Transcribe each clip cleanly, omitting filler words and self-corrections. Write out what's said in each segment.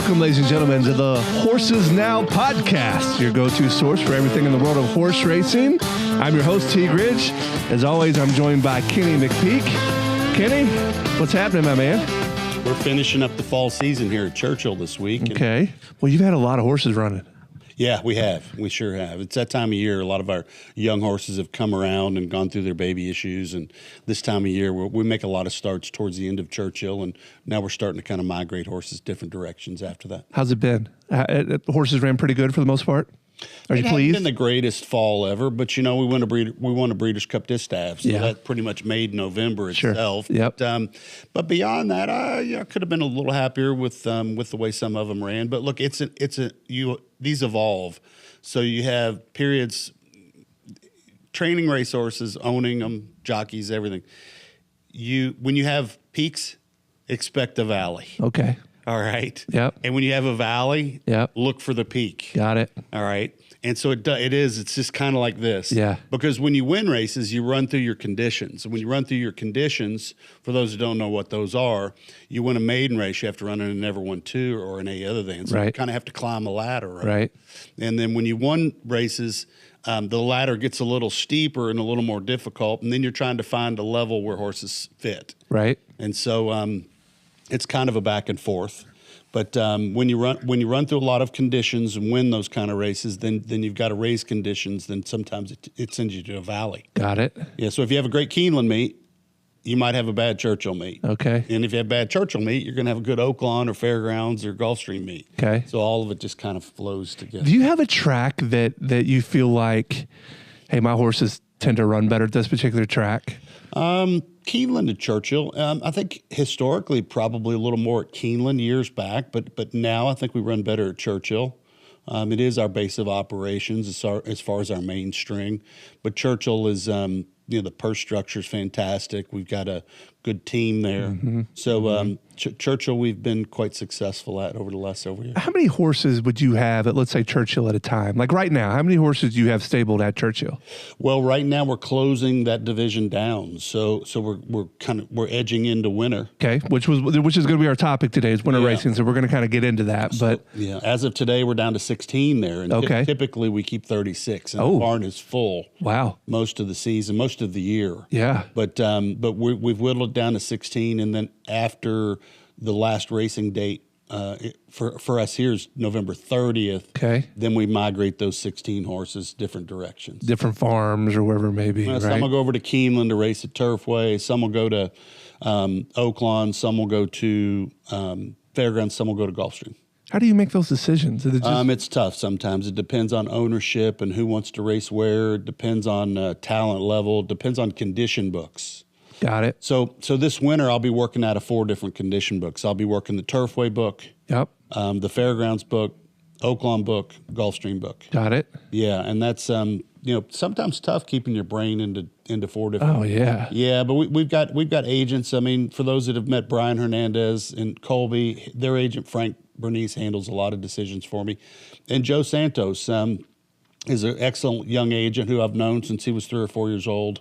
Welcome, ladies and gentlemen, to the Horses Now podcast, your go-to source for everything in the world of horse racing. I'm your host, T. Gridge. As always, I'm joined by Kenny McPeek. Kenny, what's happening, my man? We're finishing up the fall season here at Churchill this week. Okay. Well, you've had a lot of horses running. Yeah, we have. We sure have. It's that time of year. A lot of our young horses have come around and gone through their baby issues. And this time of year, we make a lot of starts towards the end of Churchill. And now we're starting to kind of migrate horses different directions after that. How's it been? Horses ran pretty good for the most part? Are you pleased? It hasn't been the greatest fall ever, but you know we won a Breeders' Cup Distaff, so that pretty much made November itself. Sure. Yep. But beyond that, I could have been a little happier with the way some of them ran. But look, these evolve, so you have periods, training racehorses, owning them, jockeys, everything. When you have peaks, expect a valley. Okay. All right. Yep. And when you have a valley, look for the peak. Got it. All right. And so it's just kind of like this. Yeah. Because when you win races, you run through your conditions. And when you run through your conditions, for those who don't know what those are, you win a maiden race, you have to run in a never won two or in any other thing. So you kind of have to climb a ladder. Right. And then when you won races, the ladder gets a little steeper and a little more difficult. And then you're trying to find a level where horses fit. Right. And so it's kind of a back and forth. But when you run through a lot of conditions and win those kind of races, then you've got to raise conditions. Then sometimes it sends you to a valley. Got it. Yeah. So if you have a great Keeneland meet, you might have a bad Churchill meet. Okay. And if you have a bad Churchill meet, you're going to have a good Oaklawn or Fairgrounds or Gulfstream meet. Okay. So all of it just kind of flows together. Do you have a track that you feel like, hey, my horses tend to run better at this particular track? Keeneland to Churchill. I think historically probably a little more at Keeneland years back, but now I think we run better at Churchill. It is our base of operations as far as our main string, but Churchill is the purse structure is fantastic. We've got a good team there. Mm-hmm. So Churchill we've been quite successful at over the last several years. How many horses would you have at, let's say, Churchill at a time? Like right now, how many horses do you have stabled at Churchill? Well, right now we're closing that division down. So we're edging into winter. Okay, which is going to be our topic today is winter racing. So we're going to kind of get into that. But as of today, we're down to 16 there. And typically we keep 36. And the barn is full. Wow. Most of the season, most of the year. Yeah. But we've whittled down to 16, and then after the last racing date for us here is November 30th. Okay. Then we migrate those 16 horses different directions. Different farms or wherever it may be. Right? Some will go over to Keeneland to race at Turfway. Some will go to Oaklawn. Some will go to Fairgrounds. Some will go to Gulfstream. How do you make those decisions? It's tough sometimes. It depends on ownership and who wants to race where. It depends on talent level. It depends on condition books. Got it. So this winter I'll be working out of 4 different condition books. I'll be working the Turfway book. Yep. The Fairgrounds book, Oaklawn book, Gulfstream book. Got it. Yeah, and that's sometimes tough keeping your brain into 4 different. Oh yeah. Yeah, but we've got agents. I mean, for those that have met Brian Hernandez and Colby, their agent Frank Bernice handles a lot of decisions for me, and Joe Santos is an excellent young agent who I've known since he was 3 or 4 years old.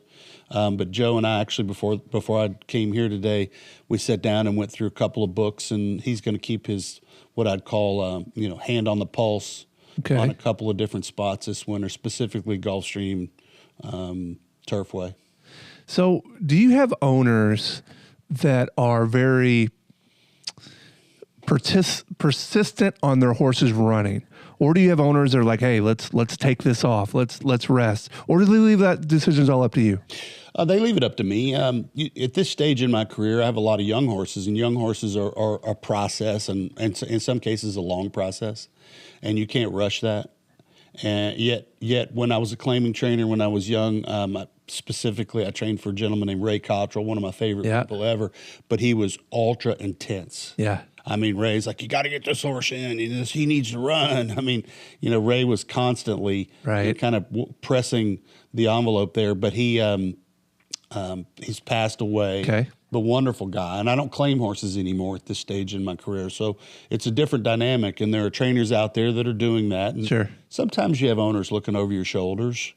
But Joe and I actually, before I came here today, we sat down and went through a couple of books, and he's going to keep his, what I'd call, hand on the pulse on a couple of different spots this winter, specifically Gulfstream, Turfway. So do you have owners that are very persistent on their horses running? Or do you have owners that are like, hey, let's take this off, let's rest? Or do they leave that decisions all up to you? They leave it up to me. At this stage in my career, I have a lot of young horses, and young horses are a process, and in some cases a long process, and you can't rush that. And yet, when I was a claiming trainer, when I was young, specifically, I trained for a gentleman named Ray Cottrell, one of my favorite people ever, but he was ultra intense. Yeah. I mean, Ray's like, you got to get this horse in. He needs to run. I mean, Ray was constantly kind of pressing the envelope there, but he's passed away. Okay. But wonderful guy. And I don't claim horses anymore at this stage in my career. So it's a different dynamic. And there are trainers out there that are doing that. And sometimes you have owners looking over your shoulders.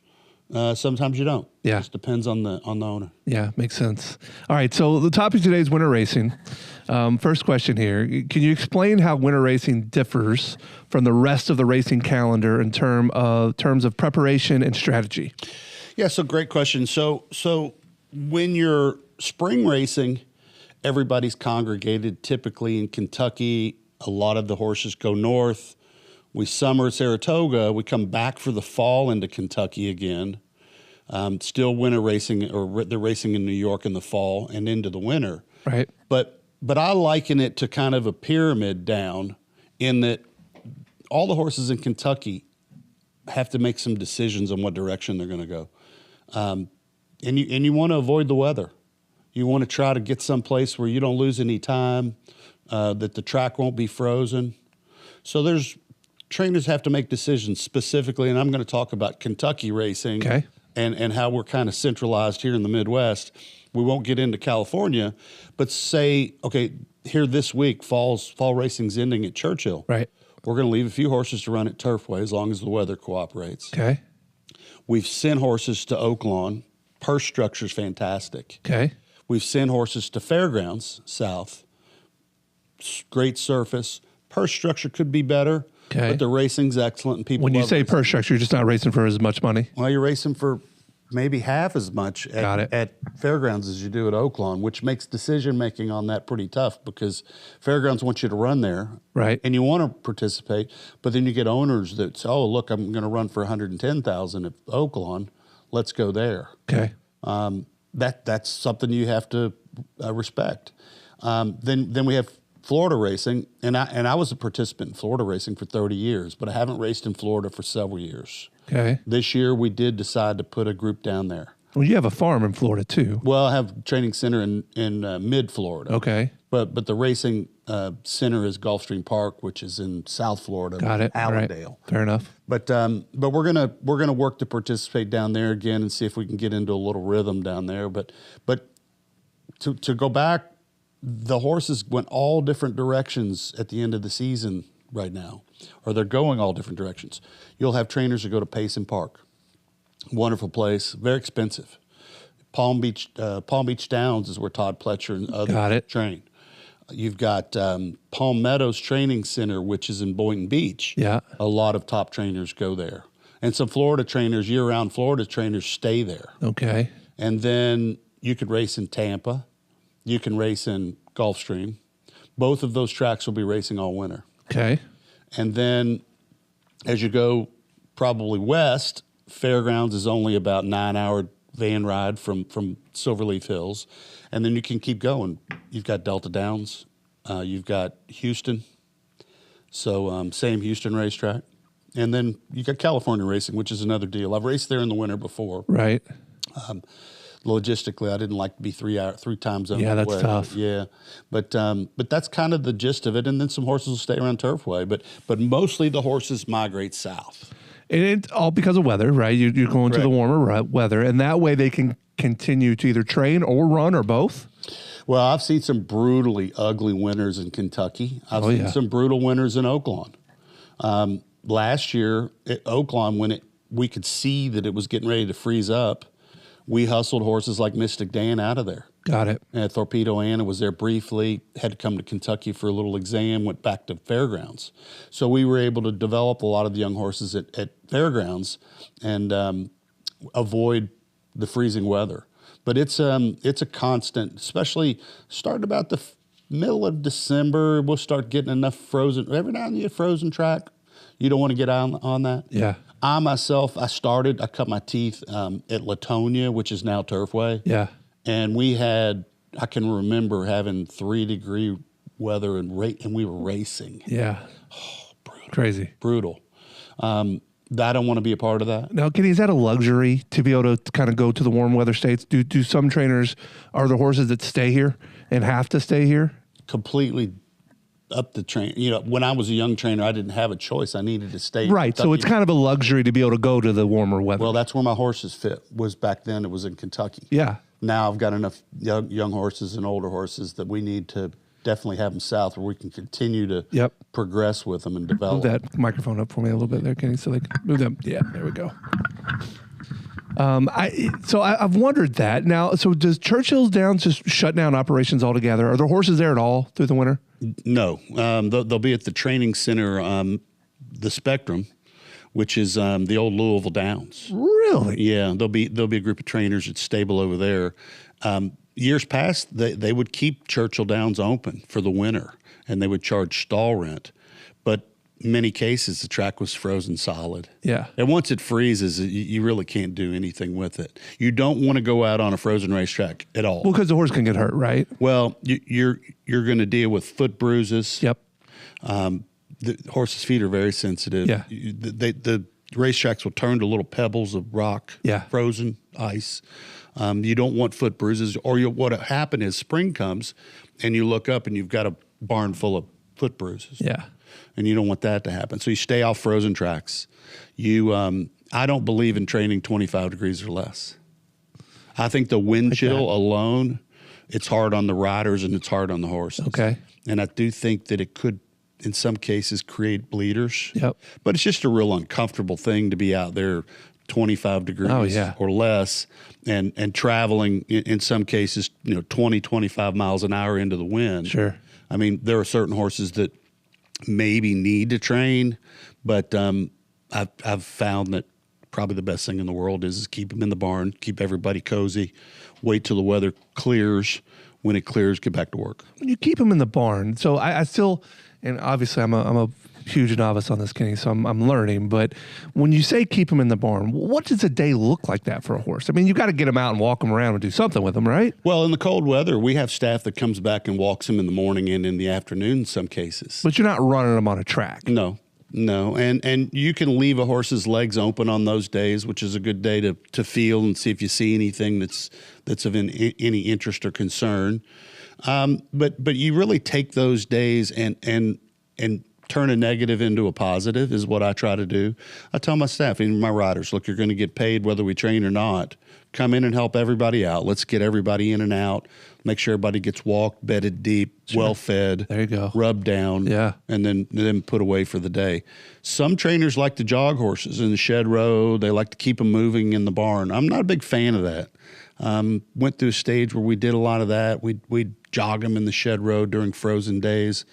Sometimes you don't. Yeah. It just depends on the owner. Yeah, makes sense. All right, so the topic today is winter racing. First question here. Can you explain how winter racing differs from the rest of the racing calendar in terms of preparation and strategy? Yeah, so great question. So when you're spring racing, everybody's congregated typically in Kentucky. A lot of the horses go north. We summer at Saratoga. We come back for the fall into Kentucky again. Still winter racing, or they're racing in New York in the fall and into the winter. Right. But I liken it to kind of a pyramid down, in that all the horses in Kentucky have to make some decisions on what direction they're going to go. And you want to avoid the weather. You want to try to get someplace where you don't lose any time, that the track won't be frozen. So trainers have to make decisions specifically, and I'm going to talk about Kentucky racing. Okay. And how we're kind of centralized here in the Midwest. We won't get into California, but say, okay, here this week, fall racing's ending at Churchill. Right. We're going to leave a few horses to run at Turfway as long as the weather cooperates. Okay. We've sent horses to Oaklawn. Purse structure's fantastic. Okay. We've sent horses to Fairgrounds South. Great surface. Purse structure could be better. Okay. But the racing's excellent, and people. When you love say racing. purse structure, you're just not racing for as much money? Well, you're racing for maybe half as much at Fairgrounds as you do at Oaklawn, which makes decision-making on that pretty tough, because Fairgrounds wants you to run there. Right. And you want to participate, but then you get owners that say, oh, look, I'm going to run for $110,000 at Oaklawn. Let's go there. Okay. That's something you have to respect. Then we have Florida racing, and I was a participant in Florida racing for 30 years, but I haven't raced in Florida for several years. Okay. This year we did decide to put a group down there. Well, you have a farm in Florida too. Well, I have a training center in mid-Florida. Okay. But the racing center is Gulfstream Park, which is in South Florida. Got it. Allendale. Right. Fair enough. But we're gonna work to participate down there again and see if we can get into a little rhythm down there. But to go back, the horses went all different directions at the end of the season right now, or they're going all different directions. You'll have trainers that go to Payson Park. Wonderful place, very expensive. Palm Beach Downs is where Todd Pletcher and others train. You've got Palm Meadows Training Center, which is in Boynton Beach. Yeah. A lot of top trainers go there. And some Florida trainers, year-round Florida trainers, stay there. Okay. And then you could race in Tampa. You can race in Gulfstream. Both of those tracks will be racing all winter. Okay. And then as you go probably west, Fairgrounds is only about 9-hour van ride from Silverleaf Hills. And then you can keep going. You've got Delta Downs. You've got Houston. So same Houston racetrack. And then you got California racing, which is another deal. I've raced there in the winter before. Right. Logistically, I didn't like to be 3 time zones. Yeah, that's away. tough. Yeah, but that's kind of the gist of it. And then some horses will stay around Turfway, but mostly the horses migrate south. And it's all because of weather, right? You're going to the warmer weather, and that way they can continue to either train or run or both. Well, I've seen some brutally ugly winters in Kentucky. I've seen some brutal winters in Oaklawn. Last year at Oaklawn, when we could see that it was getting ready to freeze up, we hustled horses like Mystic Dan out of there. Got it. And Torpedo Anna was there briefly, had to come to Kentucky for a little exam, went back to Fairgrounds. So we were able to develop a lot of the young horses at Fairgrounds and avoid the freezing weather. But it's a constant, especially starting about the middle of December, we'll start getting enough frozen. Every now and then you get frozen track. You don't want to get on that. Yeah. I cut my teeth at Latonia, which is now Turfway. Yeah. And I can remember having 3-degree weather and we were racing. Yeah. Oh, brutal. Crazy. Brutal. I don't want to be a part of that. Now, Kenny, is that a luxury to be able to kind of go to the warm weather states? Do some trainers, are the horses that stay here and have to stay here? Completely up the train. You know, when I was a young trainer, I didn't have a choice. I needed to stay. Right. So it's kind of a luxury to be able to go to the warmer weather. Well, that's where my horses fit, was back then. It was in Kentucky. Yeah. Now I've got enough young horses and older horses that we need to definitely have them south where we can continue to progress with them and develop. Move that microphone up for me a little bit there, Kenny, so they can move them. Yeah, there we go. I've wondered that. Now, so does Churchill's Downs just shut down operations altogether? Are there horses there at all through the winter? No. They'll be at the training center, the Spectrum, which is the old Louisville Downs. Really? Yeah, there'll be a group of trainers at stable over there. Years past, they would keep Churchill Downs open for the winter, and they would charge stall rent. But in many cases, the track was frozen solid. Yeah. And once it freezes, you really can't do anything with it. You don't want to go out on a frozen racetrack at all. Well, because the horse can get hurt, right? Well, you're going to deal with foot bruises. Yep. The horse's feet are very sensitive. Yeah. The racetracks will turn to little pebbles of rock, yeah, frozen ice. You don't want foot bruises, or what happen is spring comes, and you look up and you've got a barn full of foot bruises. Yeah. And you don't want that to happen. So you stay off frozen tracks. I don't believe in training 25 degrees or less. I think the wind chill alone, it's hard on the riders and it's hard on the horses. Okay. And I do think that it could, in some cases, create bleeders. Yep. But it's just a real uncomfortable thing to be out there 25 degrees or less and traveling in some cases, 20, 25 miles an hour into the wind. Sure. I mean, there are certain horses that maybe need to train, but I've found that probably the best thing in the world is keep them in the barn, keep everybody cozy, wait till the weather clears. When it clears, get back to work. When you keep them in the barn, so I still, and obviously I'm a huge novice on this, Kenny, so I'm learning, but when you say keep them in the barn, what does a day look like that for a horse? I mean, you got to get them out and walk them around and do something with them, right? Well, in the cold weather, we have staff that comes back and walks them in the morning and in the afternoon in some cases. But you're not running them on a track. No. And you can leave a horse's legs open on those days, which is a good day to feel and see if you see anything that's of any interest or concern. But you really take those days and turn a negative into a positive is what I try to do. I tell my staff, even my riders, look, you're going to get paid whether we train or not. Come in and help everybody out. Let's get everybody in and out. Make sure everybody gets walked, bedded deep, well fed. There you go. Rubbed down. Yeah. And then put away for the day. Some trainers like to jog horses in the shed row. They like to keep them moving in the barn. I'm not a big fan of that. Went through a stage where we did a lot of that. We'd jog them in the shed row during frozen days.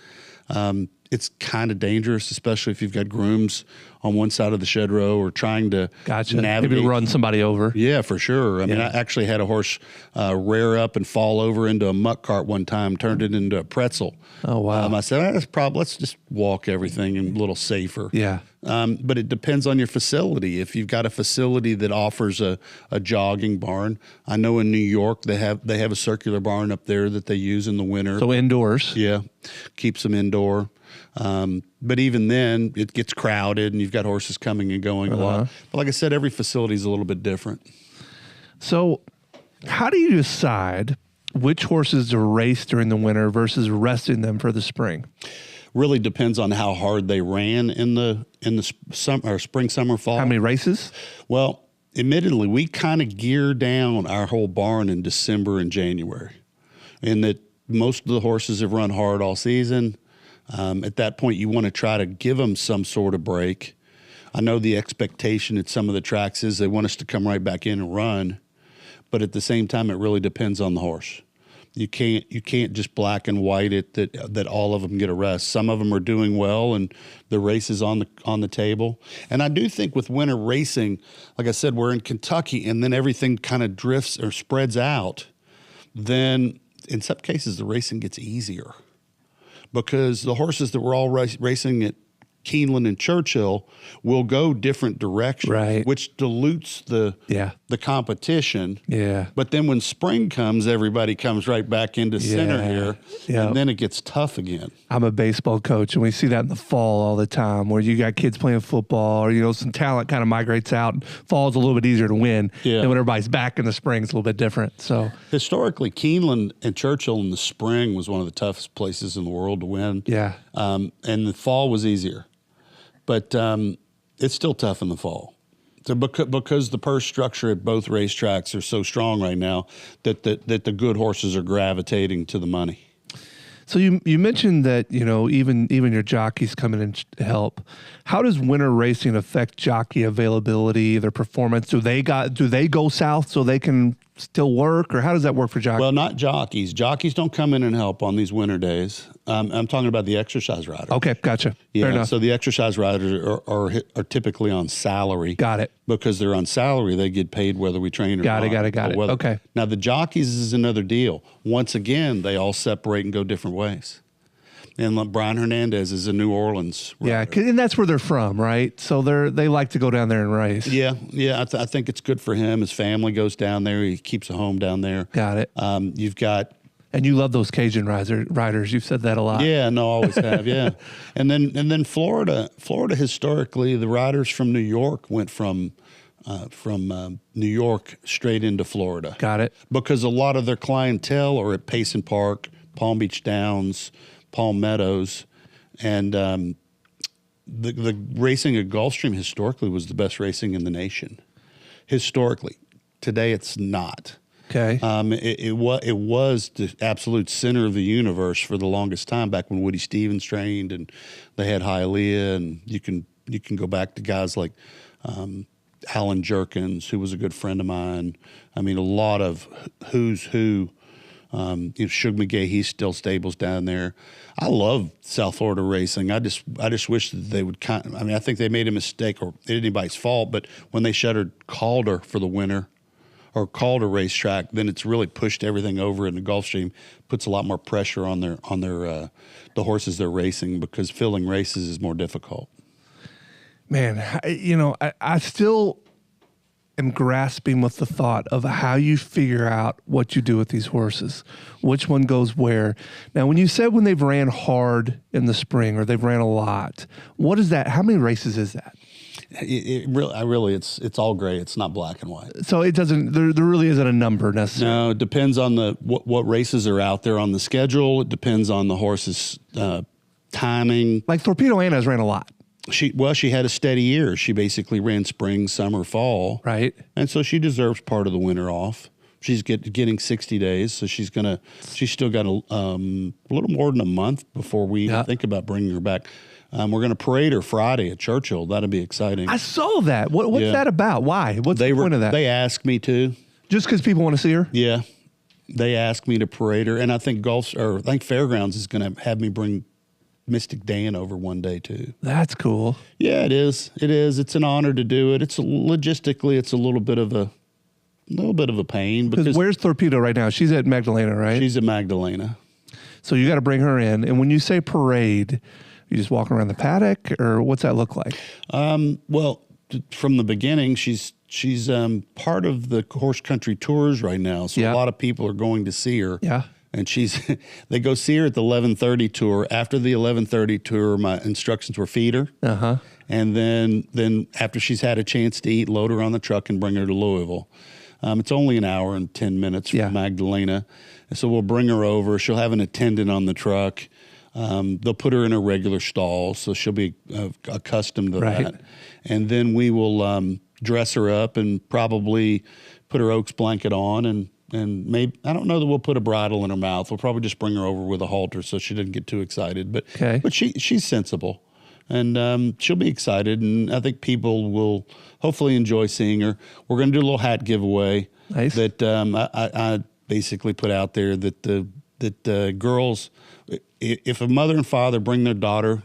It's kind of dangerous, especially if you've got grooms on one side of the shed row or trying to navigate. Maybe run somebody over. Yeah, for sure. I mean, I actually had a horse rear up and fall over into a muck cart one time, turned it into a pretzel. Oh, wow. I said, let's just walk everything a little safer. Yeah. But it depends on your facility. If you've got a facility that offers a jogging barn, I know in New York they have a circular barn up there that they use in the winter. So indoors. Yeah, keeps them indoor. But even then, it gets crowded and you've got horses coming and going a lot. But like I said, every facility is a little bit different. So how do you decide which horses to race during the winter versus resting them for the spring? Really depends on how hard they ran in the spring, summer, fall. How many races? Well, admittedly, we kind of gear down our whole barn in December and January, in that most of the horses have run hard all season. At that point, you want to try to give them some sort of break. I know the expectation at some of the tracks is they want us to come right back in and run, but at the same time, it really depends on the horse. You can't just black and white it that all of them get a rest. Some of them are doing well, and the race is on the table. And I do think with winter racing, like I said, we're in Kentucky, and then everything kind of drifts or spreads out. Then in some cases, the racing gets easier, because the horses that were all racing at Keeneland and Churchill will go different directions, right, which dilutes the competition. Yeah. But then when spring comes, everybody comes right back into center here, and then it gets tough again. I'm a baseball coach, and we see that in the fall all the time, where you got kids playing football, or some talent kind of migrates out, and fall's a little bit easier to win. Yeah. And when everybody's back in the spring, it's a little bit different. So historically, Keeneland and Churchill in the spring was one of the toughest places in the world to win. Yeah. And the fall was easier. But it's still tough in the fall, so because the purse structure at both racetracks are so strong right now that the good horses are gravitating to the money. So you mentioned that, even your jockeys come in and help. How does winter racing affect jockey availability, their performance? Do they go south so they can still work, or how does that work for jockeys? Well, not jockeys. Jockeys don't come in and help on these winter days. I'm talking about the exercise riders. Okay, gotcha. Yeah, fair enough. So the exercise riders are typically on salary. Got it. Because they're on salary, they get paid whether we train or Got not. it. Okay. Now the jockeys is another deal. Once again, they all separate and go different ways. And Brian Hernandez is a New Orleans rider. Yeah, and that's where they're from, right? So they like to go down there and race. Yeah. I think it's good for him. His family goes down there. He keeps a home down there. Got it. You've got. And you love those Cajun riders. You've said that a lot. Yeah, no, always have. Yeah, and then Florida historically, the riders from New York went from New York straight into Florida. Got it. Because a lot of their clientele are at Payson Park, Palm Beach Downs, Palm Meadows, and the racing at Gulfstream historically was the best racing in the nation. Historically, today it's not. Okay. It was the absolute center of the universe for the longest time back when Woody Stevens trained and they had Hialeah, and you can go back to guys like Alan Jerkins, who was a good friend of mine. I mean, a lot of who's who. Shug McGay, he's still stables down there. I love South Florida racing. I just wish that they would I think they made a mistake, or it ain't anybody's fault, but when they shuttered Calder for the winter, or Calder racetrack, then it's really pushed everything over in the Gulfstream, puts a lot more pressure on their the horses they're racing, because filling races is more difficult. Man, I still am grasping with the thought of how you figure out what you do with these horses, which one goes where. Now, when you said when they've ran hard in the spring or they've ran a lot, what is that? How many races is that? It's all gray. It's not black and white. So it doesn't. There really isn't a number necessarily. No, it depends on what races are out there on the schedule. It depends on the horse's timing. Like Torpedo Anna's ran a lot. She had a steady year. She basically ran spring, summer, fall. Right. And so she deserves part of the winter off. She's getting 60 days, so she's still got a little more than a month before we even think about bringing her back. We're going to parade her Friday at Churchill. That'll be exciting. I saw that. What's that about? Why? What's the point of that? They asked me to. Just because people want to see her? Yeah. They asked me to parade her, and I think Fairgrounds is going to have me bring Mystic Dan over one day too. That's cool. Yeah, it is. It is. It's an honor to do it. It's logistically, it's a little bit of a pain, because where's Torpedo right now? She's at Magdalena, right? She's at Magdalena. So you got to bring her in. And when you say parade, you just walk around the paddock, or what's that look like? Well, from the beginning, she's part of the horse country tours right now. So a lot of people are going to see her. Yeah. And they go see her at the 11:30 tour. After the 11:30 tour, my instructions were feed her. Uh-huh. And then after she's had a chance to eat, load her on the truck and bring her to Louisville. It's only an hour and 10 minutes from Magdalena. And so we'll bring her over. She'll have an attendant on the truck. They'll put her in a regular stall, so she'll be accustomed to that. And then we will dress her up and probably put her Oaks blanket on, and maybe, I don't know that we'll put a bridle in her mouth. We'll probably just bring her over with a halter so she doesn't get too excited. But she's sensible, and she'll be excited, and I think people will hopefully enjoy seeing her. We're going to do a little hat giveaway that I basically put out there that girls, if a mother and father bring their daughter,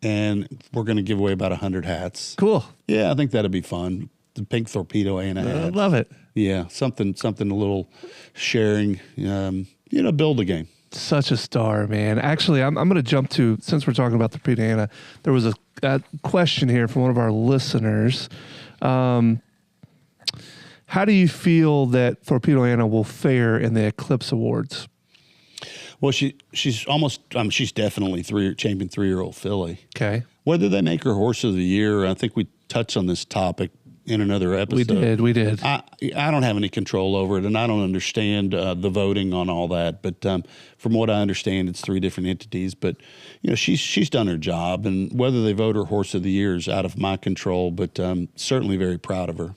and we're going to give away about 100 hats. Cool. Yeah, I think that'll be fun. The pink Torpedo Anna hat. I love it. Yeah, something a little sharing, build a game. Such a star, man. Actually, I'm going to jump to, since we're talking about the Torpedo Anna, there was a question here from one of our listeners. How do you feel that Torpedo Anna will fare in the Eclipse Awards? Well, she's definitely champion 3-year-old filly. Okay. Whether they make her horse of the year, I think we touched on this topic in another episode. We did. I don't have any control over it, and I don't understand the voting on all that. But from what I understand, it's 3 different entities. But she's done her job, and whether they vote her horse of the year is out of my control. But certainly very proud of her.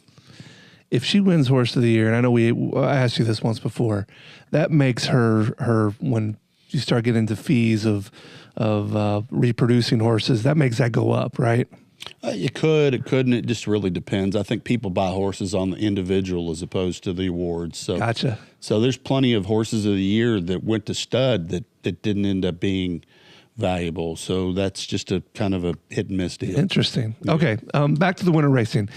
If she wins horse of the year, and I know I asked you this once before, that makes her when you start getting into fees of reproducing horses, that makes that go up, right? It could, it couldn't. It just really depends. I think people buy horses on the individual as opposed to the awards. So, gotcha. So there's plenty of horses of the year that went to stud that didn't end up being valuable. So that's just a kind of a hit and miss deal. Interesting. Yeah. Okay, back to the winter racing.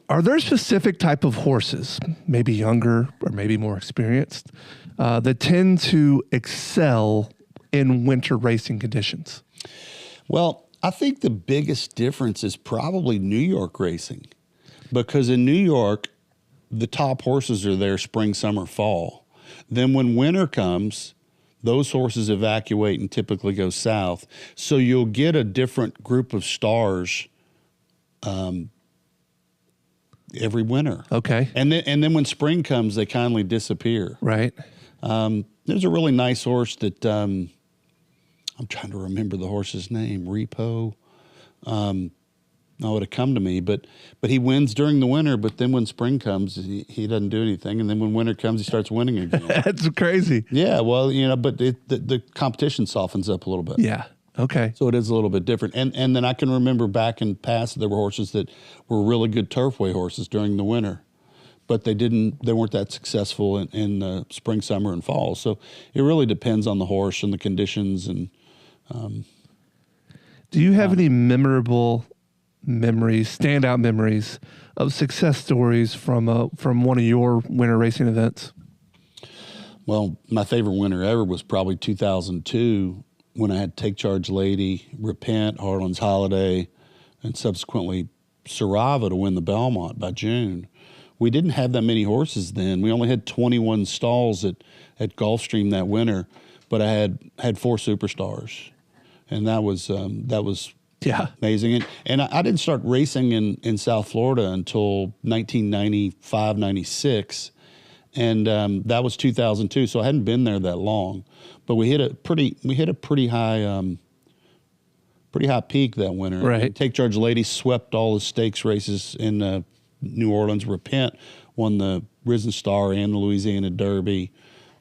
Are there specific type of horses, maybe younger or maybe more experienced, that tend to excel in winter racing conditions? Well, I think the biggest difference is probably New York racing, because in New York, the top horses are there spring, summer, fall. Then when winter comes, those horses evacuate and typically go south. So you'll get a different group of stars every winter. Okay. And then when spring comes, they kindly disappear. Right. There's a really nice horse that I'm trying to remember the horse's name, Repo. It would have come to me, but he wins during the winter, but then when spring comes, he doesn't do anything, and then when winter comes, he starts winning again. That's crazy. Yeah, well, but the competition softens up a little bit. Yeah. Okay. So it is a little bit different. And then I can remember back in past, there were horses that were really good turfway horses during the winter, but they weren't that successful in the spring, summer, and fall. So it really depends on the horse and the conditions. And do you have any memorable memories, standout memories of success stories from one of your winter racing events? Well, my favorite winter ever was probably 2002, when I had Take Charge Lady, Repent, Harlan's Holiday, and subsequently Sarava to win the Belmont by June. We didn't have that many horses then. We only had 21 stalls at Gulfstream that winter, but I had 4 superstars, and that was amazing. And I didn't start racing in South Florida until 1995, 96, and that was 2002. So I hadn't been there that long, but we hit a pretty high peak that winter. Right. And Take Charge Lady swept all the stakes races in New Orleans. Repent won the Risen Star and the Louisiana Derby.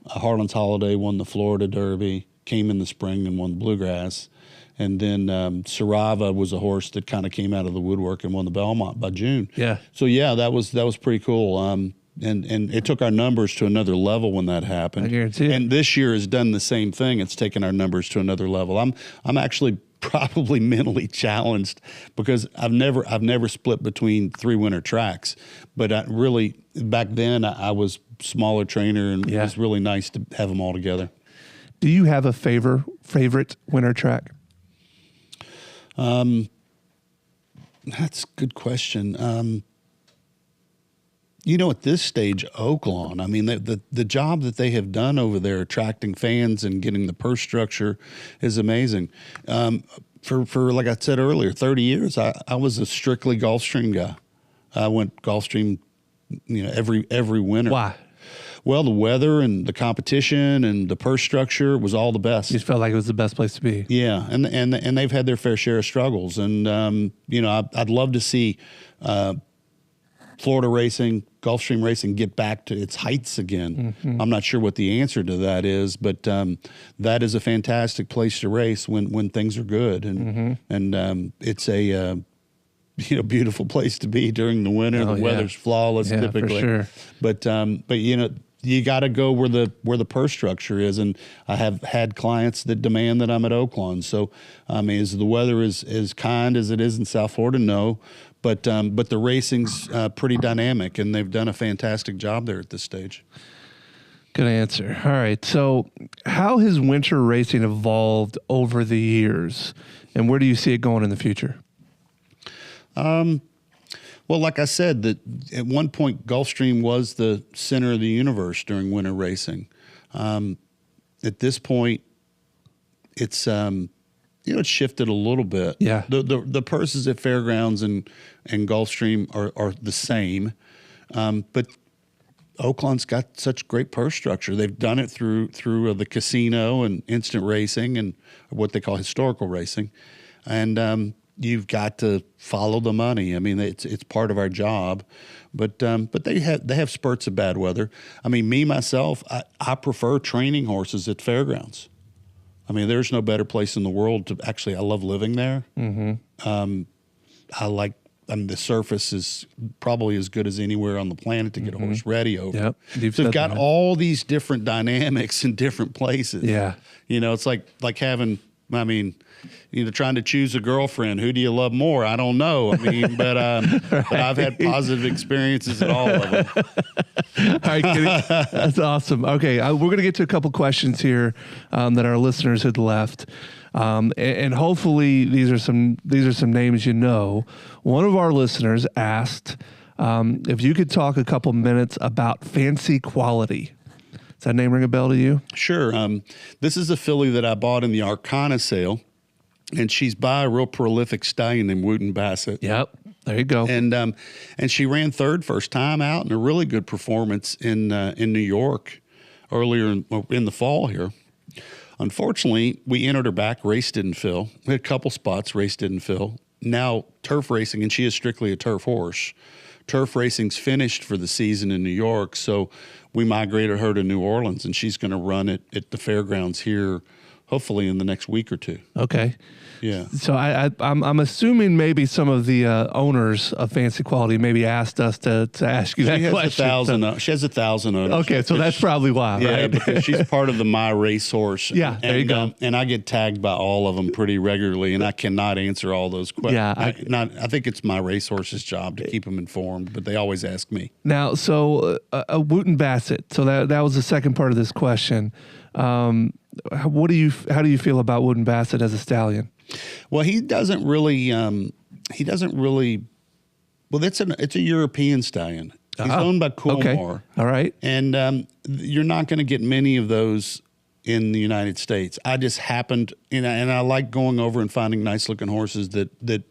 Harlan's Holiday won the Florida Derby, came in the spring and won the Bluegrass. And then Sarava was a horse that kind of came out of the woodwork and won the Belmont by June. Yeah. So yeah, that was pretty cool. And it took our numbers to another level when that happened. I guarantee it. And this year has done the same thing. It's taken our numbers to another level. I'm actually probably mentally challenged because I've never split between 3 winter tracks. But back then I was smaller trainer, and it was really nice to have them all together. Do you have a favorite winter track? That's a good question. At this stage, Oaklawn, I mean, the job that they have done over there attracting fans and getting the purse structure is amazing. For like I said earlier, 30 years, I was a strictly Gulfstream guy. I went Gulfstream, every winter. Why? Well, the weather and the competition and the purse structure was all the best. You just felt like it was the best place to be. Yeah, and they've had their fair share of struggles, and I'd love to see Florida racing, Gulfstream racing get back to its heights again. Mm-hmm. I'm not sure what the answer to that is, but that is a fantastic place to race when things are good, and it's a beautiful place to be during the winter. The weather's flawless typically, for sure. But you got to go where the purse structure is, and I have had clients that demand that I'm at Oaklawn. So, is the weather as kind as it is in South Florida? No, but the racing's pretty dynamic, and they've done a fantastic job there at this stage. Good answer. All right. So, how has winter racing evolved over the years, and where do you see it going in the future? Well, like I said, that at one point Gulfstream was the center of the universe during winter racing. At this point, it's it's shifted a little bit. Yeah. The purses at Fairgrounds and Gulfstream are the same, but Oaklawn's got such great purse structure. They've done it through the casino and instant racing and what they call historical racing, and you've got to follow the money. I mean, it's part of our job, but they have spurts of bad weather. I mean, myself, I prefer training horses at fairgrounds. I mean, there's no better place in the world to actually. I love living there. Mm-hmm. I mean, the surface is probably as good as anywhere on the planet to get a horse ready over. Yep. So you've got all these different dynamics in different places. Yeah. It's like having, I mean, trying to choose a girlfriend. Who do you love more? I don't know. I mean, but I've had positive experiences at all of them. All right, Kenny. That's awesome. Okay, we're going to get to a couple questions here that our listeners had left. And hopefully these are some names you know. One of our listeners asked if you could talk a couple minutes about Fancy Quality. Does that name ring a bell to you? Sure. This is a filly that I bought in the Arcana sale, and she's by a real prolific stallion named Wooten Bassett. Yep. There you go. And she ran third first time out, and a really good performance in New York earlier in the fall here. Unfortunately, we entered her back. Race didn't fill. We had a couple spots. Race didn't fill. Now turf racing, and she is strictly a turf horse. Turf racing's finished for the season in New York, so we migrated her to New Orleans, and she's going to run it at the fairgrounds here, hopefully in the next week or two. Okay. Yeah. So I'm assuming maybe some of the owners of Fancy Quality maybe asked us to ask you that question. She has 1,000 owners. Okay, so that's probably why, yeah, right? because she's part of the My Racehorse. Yeah, there you go. And I get tagged by all of them pretty regularly, and I cannot answer all those questions. Yeah, I think it's My Racehorse's job to keep them informed, but they always ask me. Now, so Wooten Bassett. So that was the second part of this question. How do you feel about Wooten Bassett as a stallion? Well, he doesn't really. Well, it's a European stallion. He's owned by Coolmore. Okay. All right. And you're not going to get many of those in the United States. I just happened, and I like going over and finding nice looking horses that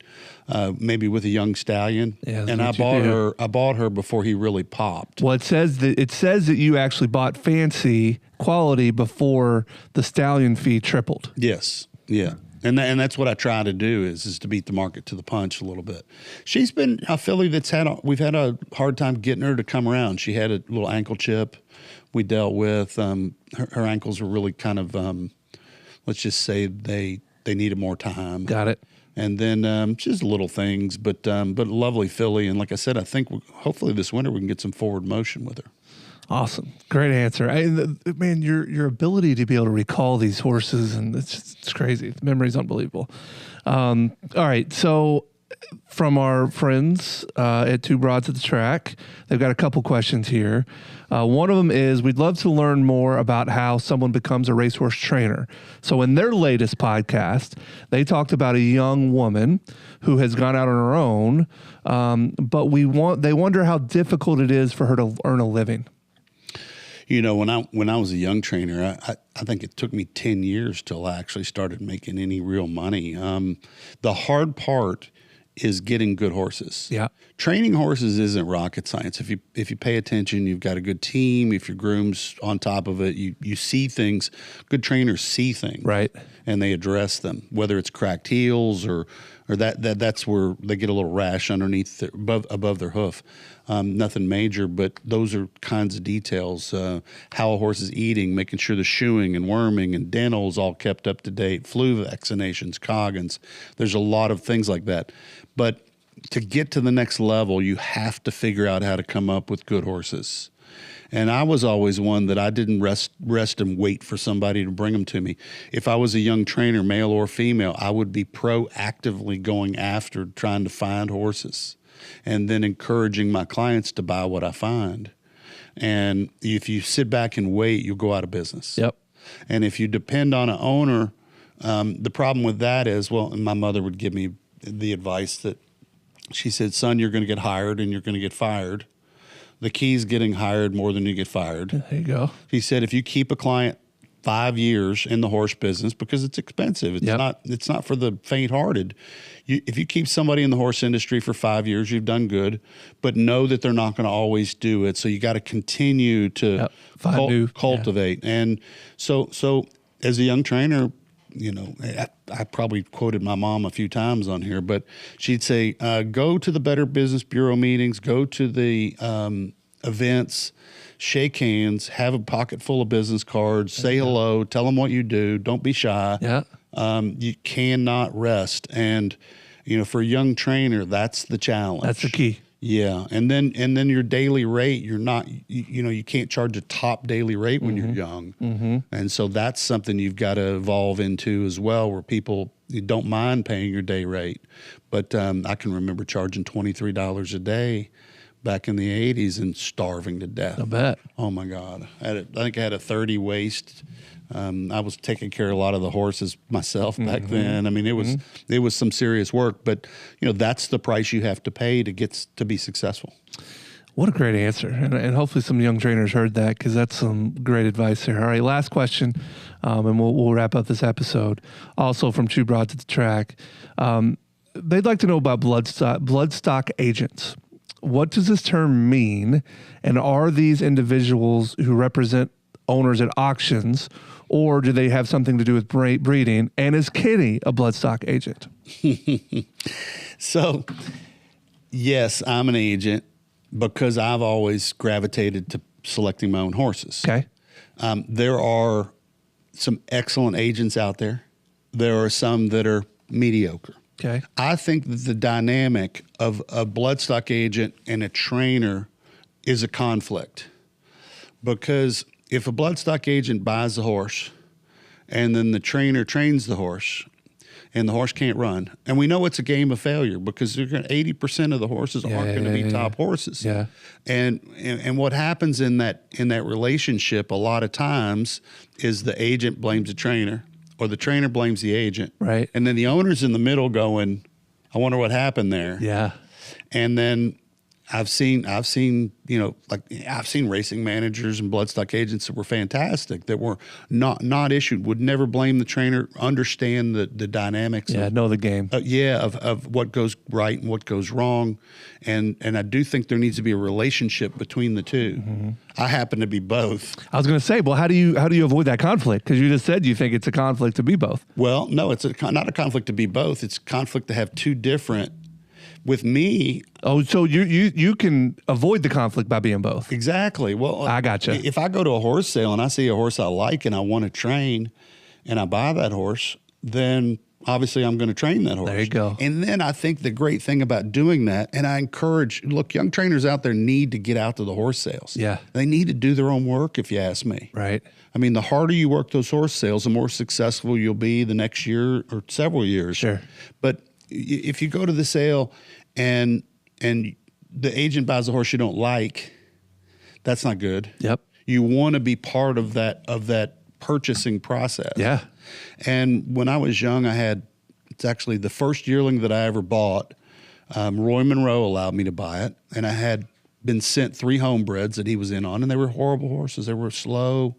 maybe with a young stallion. Yeah, and I bought her before he really popped. Well, it says that you actually bought Fancy Quality before the stallion fee tripled. Yes. Yeah. And that's what I try to do is to beat the market to the punch a little bit. She's been a filly we've had a hard time getting her to come around. She had a little ankle chip we dealt with. Her ankles were really kind of, let's just say they needed more time. Got it. And then just little things, but a lovely filly. And like I said, I think hopefully this winter we can get some forward motion with her. Awesome. Great answer. Man, your ability to be able to recall these horses, and it's crazy. The memory's unbelievable. All right. So from our friends at Two Broads at the Track, they've got a couple questions here. One of them is, we'd love to learn more about how someone becomes a racehorse trainer. So in their latest podcast, they talked about a young woman who has gone out on her own, but they wonder how difficult it is for her to earn a living. When I was a young trainer, I think it took me 10 years till I actually started making any real money. The hard part is getting good horses. Yeah. Training horses isn't rocket science. If you pay attention, you've got a good team. If your groom's on top of it, you see things. Good trainers see things. Right. And they address them, whether it's cracked heels or that's where they get a little rash underneath above their hoof. Nothing major, but those are kinds of details. How a horse is eating, making sure the shoeing and worming and dental is all kept up to date, flu vaccinations, Coggins. There's a lot of things like that. But to get to the next level, you have to figure out how to come up with good horses. And I was always one that I didn't rest and wait for somebody to bring them to me. If I was a young trainer, male or female, I would be proactively going after trying to find horses and then encouraging my clients to buy what I find. And if you sit back and wait, you'll go out of business. Yep. And if you depend on an owner, the problem with that is, my mother would give me the advice that she said, son, you're going to get hired and you're going to get fired. The key's getting hired more than you get fired. There you go. He said, if you keep a client 5 years in the horse business, because it's expensive, it's not for the faint-hearted. If you keep somebody in the horse industry for 5 years, you've done good, but know that they're not going to always do it. So you got to continue to cultivate. Yeah. And so as a young trainer, I probably quoted my mom a few times on here, but she'd say, go to the Better Business Bureau meetings, go to the events, shake hands, have a pocket full of business cards, say hello, tell them what you do, don't be shy. Yeah. You cannot rest. And, for a young trainer, that's the challenge. That's the key. Yeah. And then your daily rate, you're not, you can't charge a top daily rate when you're young. Mm-hmm. And so that's something you've got to evolve into as well, where people don't mind paying your day rate. But I can remember charging $23 a day back in the 80s and starving to death. I bet. Oh my God. I think I had a 30 waist. I was taking care of a lot of the horses myself back then. I mean, it was some serious work, but that's the price you have to pay to be successful. What a great answer. And hopefully some young trainers heard that, because that's some great advice there. All right, last question, and we'll wrap up this episode. Also from Two Broads at the Track. They'd like to know about bloodstock agents. What does this term mean? And are these individuals who represent owners at auctions, or do they have something to do with breeding? And is Kenny a bloodstock agent? So, yes, I'm an agent because I've always gravitated to selecting my own horses. Okay. There are some excellent agents out there. There are some that are mediocre. Okay. I think that the dynamic of a bloodstock agent and a trainer is a conflict, because if a bloodstock agent buys a horse and then the trainer trains the horse and the horse can't run, and we know it's a game of failure because 80% of the horses aren't going to be top horses. Yeah. And what happens in that relationship a lot of times is the agent blames the trainer, or the trainer blames the agent. Right. And then the owner's in the middle going, I wonder what happened there. Yeah. And then I've seen racing managers and bloodstock agents that were fantastic, that were not issued, would never blame the trainer, understand the dynamics. Yeah, know the game. Of what goes right and what goes wrong. And I do think there needs to be a relationship between the two. Mm-hmm. I happen to be both. I was going to say, well, how do you avoid that conflict? Because you just said you think it's a conflict to be both. Well, no, it's not a conflict to be both. It's a conflict to have two different. With me, so you can avoid the conflict by being both. Exactly. Well, I gotcha. If I go to a horse sale and I see a horse I like and I want to train, and I buy that horse, then obviously I'm going to train that horse. There you go. And then I think the great thing about doing that, and I encourage, young trainers out there need to get out to the horse sales. Yeah. They need to do their own work, if you ask me. Right. I mean, the harder you work those horse sales, the more successful you'll be the next year or several years. Sure. But if you go to the sale and the agent buys a horse you don't like, that's not good. Yep. You want to be part of that purchasing process. Yeah. And when I was young, it's actually the first yearling that I ever bought. Roy Monroe allowed me to buy it, and I had been sent 3 homebreds that he was in on, and they were horrible horses. They were slow,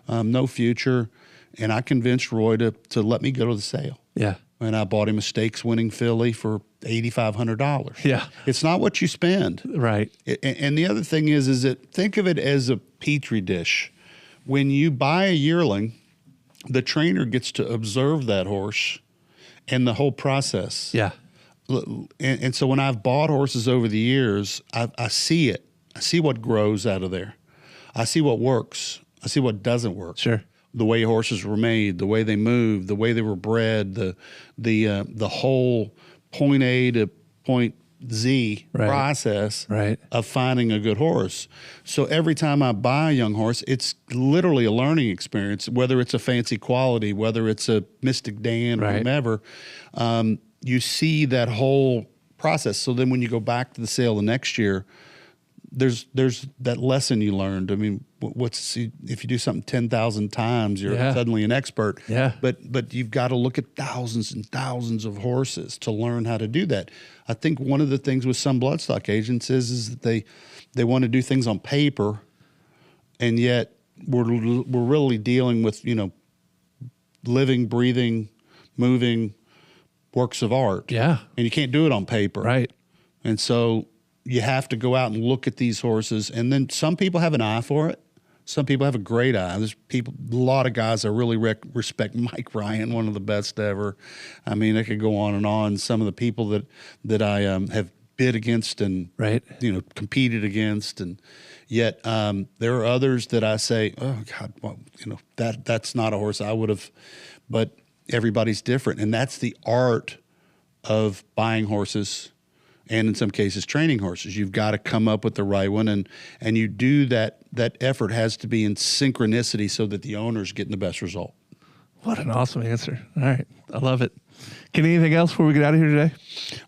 no future, and I convinced Roy to let me go to the sale. Yeah. And I bought him a stakes-winning filly for $8,500. Yeah. It's not what you spend. Right. And the other thing is that think of it as a petri dish. When you buy a yearling, the trainer gets to observe that horse and the whole process. Yeah. And so when I've bought horses over the years, I see it. I see what grows out of there. I see what works. I see what doesn't work. Sure. The way horses were made, the way they moved, the way they were bred, the whole point A to point Z process of finding a good horse. So every time I buy a young horse, it's literally a learning experience, whether it's a fancy quality, whether it's a Mystic Dan or whomever, you see that whole process. So then when you go back to the sale the next year, there's that lesson you learned. I mean, if you do something 10,000 times, you're suddenly an expert. Yeah. But you've got to look at thousands and thousands of horses to learn how to do that. I think one of the things with some bloodstock agents is that they want to do things on paper, and yet we're really dealing with living, breathing, moving works of art. Yeah. And you can't do it on paper. Right. And so you have to go out and look at these horses, and then some people have an eye for it. Some people have a great eye. There's people, a lot of guys I really respect. Mike Ryan, one of the best ever. I mean, I could go on and on. Some of the people that I have bid against and competed against, and yet there are others that I say, oh God, well, that's not a horse I would have. But everybody's different, and that's the art of buying horses. And in some cases, training horses. You've got to come up with the right one, and you do that. That effort has to be in synchronicity so that the owner's getting the best result. What an awesome answer! All right, I love it. Can anything else before we get out of here today?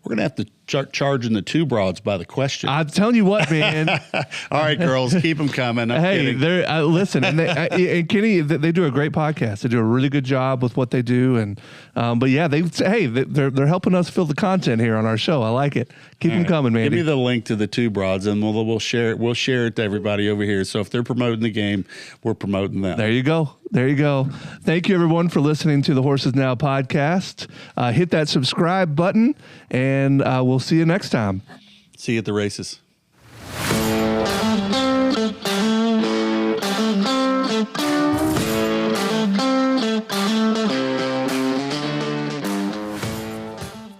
We're gonna have to start charging the two broads by the question. I'm telling you what, man. All right, girls, keep them coming. Hey, they're listen, and Kenny, they do a great podcast. They do a really good job with what they do, and but yeah, they're helping us fill the content here on our show. I like it. Keep them coming, man. Give me the link to the two broads, and we'll share it. We'll share it to everybody over here. So if they're promoting the game, we're promoting them. There you go. There you go. Thank you, everyone, for listening to the Horses Now podcast. Hit that subscribe button, and we'll see you next time. See you at the races.